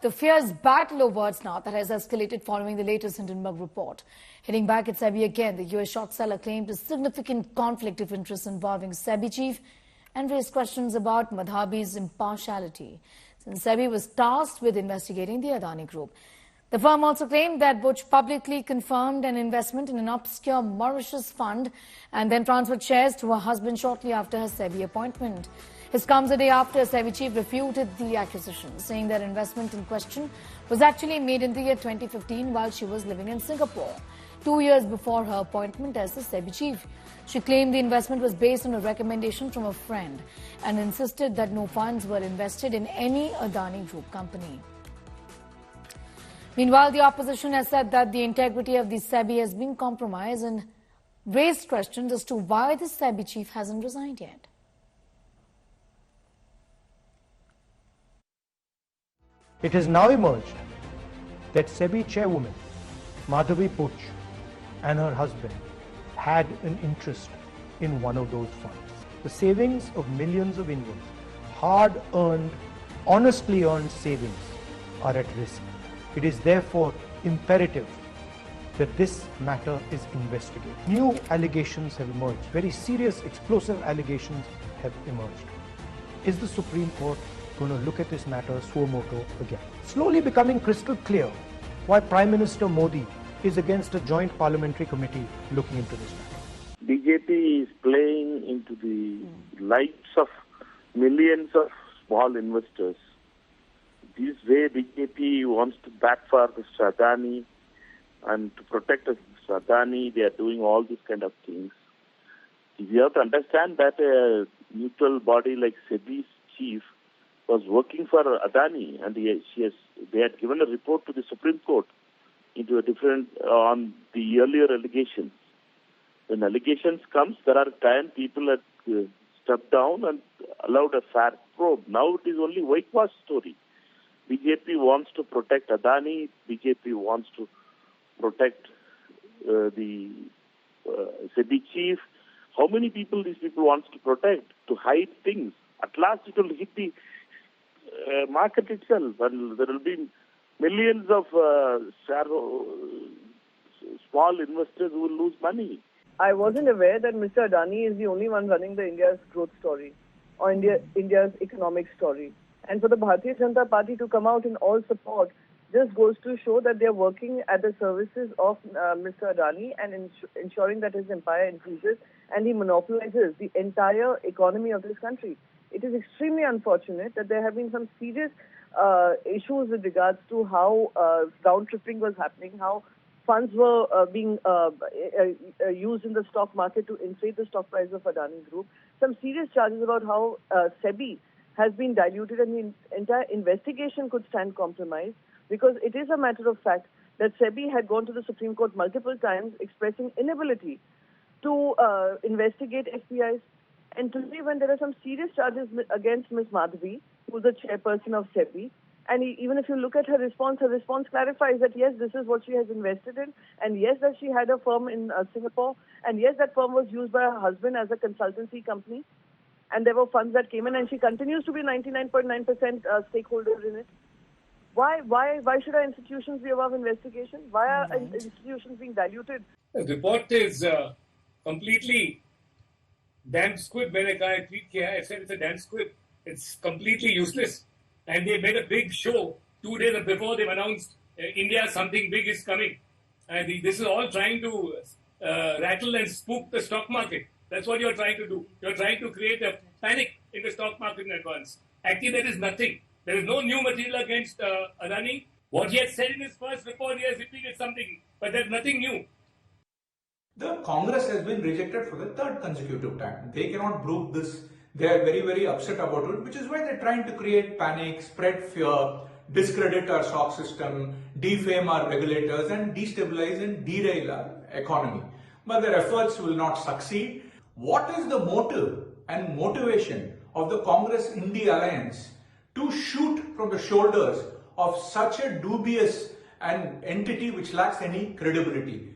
the fierce battle of words now that has escalated following the latest Hindenburg report. Hitting back at SEBI again, the US short seller claimed a significant conflict of interest involving SEBI chief and raised questions about Madhavi's impartiality, since SEBI was tasked with investigating the Adani Group. The firm also claimed that Butch publicly confirmed an investment in an obscure Mauritius fund and then transferred shares to her husband shortly after her SEBI appointment. This comes a day after SEBI chief refuted the accusation, saying that investment in question was actually made in the year 2015 while she was living in Singapore, 2 years before her appointment as the SEBI chief. She claimed the investment was based on a recommendation from a friend and insisted that no funds were invested in any Adani Group company. Meanwhile, the opposition has said that the integrity of the SEBI has been compromised and raised questions as to why the SEBI chief hasn't resigned yet. It has now emerged that SEBI chairwoman Madhavi and her husband had an interest in one of those funds. The savings of millions of Indians, hard-earned, honestly earned savings, are at risk. It is therefore imperative that this matter is investigated. New allegations have emerged, very serious, explosive allegations have emerged. Is the Supreme Court going to look at this matter suo motu again? Slowly becoming crystal clear why Prime Minister Modi is against a joint parliamentary committee looking into this matter. BJP is playing into the lives of millions of small investors. This way BJP wants to backfire Mr. Adani, and to protect Mr. Adani, they are doing all these kind of things. You have to understand that a neutral body like SEBI's chief was working for Adani, and they had given a report to the Supreme Court into a different on the earlier allegations. When allegations comes, there are time people have stepped down and allowed a fair probe. Now it is only whitewash story. BJP wants to protect Adani. BJP wants to protect the SEBI chief. How many people these people wants to protect? To hide things. At last it will hit the market itself, and there will be millions of small investors who will lose money. I wasn't aware that Mr. Adani is the only one running the India's growth story or India's economic story. And for the Bharatiya Janata Party to come out in all support just goes to show that they are working at the services of Mr. Adani and ensuring that his empire increases and he monopolizes the entire economy of this country. It is extremely unfortunate that there have been some serious issues with regards to how round-tripping was happening, how funds were being used in the stock market to inflate the stock price of Adani Group. Some serious charges about how SEBI has been diluted and the entire investigation could stand compromised, because it is a matter of fact that SEBI had gone to the Supreme Court multiple times expressing inability to investigate FPIs. And today, when there are some serious charges against Ms. Madhavi, who is the chairperson of SEBI, and even if you look at her response clarifies that yes, this is what she has invested in, and yes, that she had a firm in Singapore, and yes, that firm was used by her husband as a consultancy company, and there were funds that came in, and she continues to be 99.9% stakeholder in it. Why should our institutions be above investigation? Why are institutions being diluted? The report is completely damn squib. When I tweet here, I said it's a damn squib. It's completely useless. And they made a big show 2 days before they've announced India something big is coming. And this is all trying to rattle and spook the stock market. That's what you're trying to do. You're trying to create a panic in the stock market in advance. Actually, there is nothing. There is no new material against Adani. What he had said in his first report, he has repeated something, but there's nothing new. The Congress has been rejected for the third consecutive time. They cannot prove this. They are very, very upset about it, which is why they're trying to create panic, spread fear, discredit our stock system, defame our regulators, and destabilize and derail our economy. But their efforts will not succeed. What is the motive and motivation of the Congress-India alliance to shoot from the shoulders of such a dubious entity which lacks any credibility?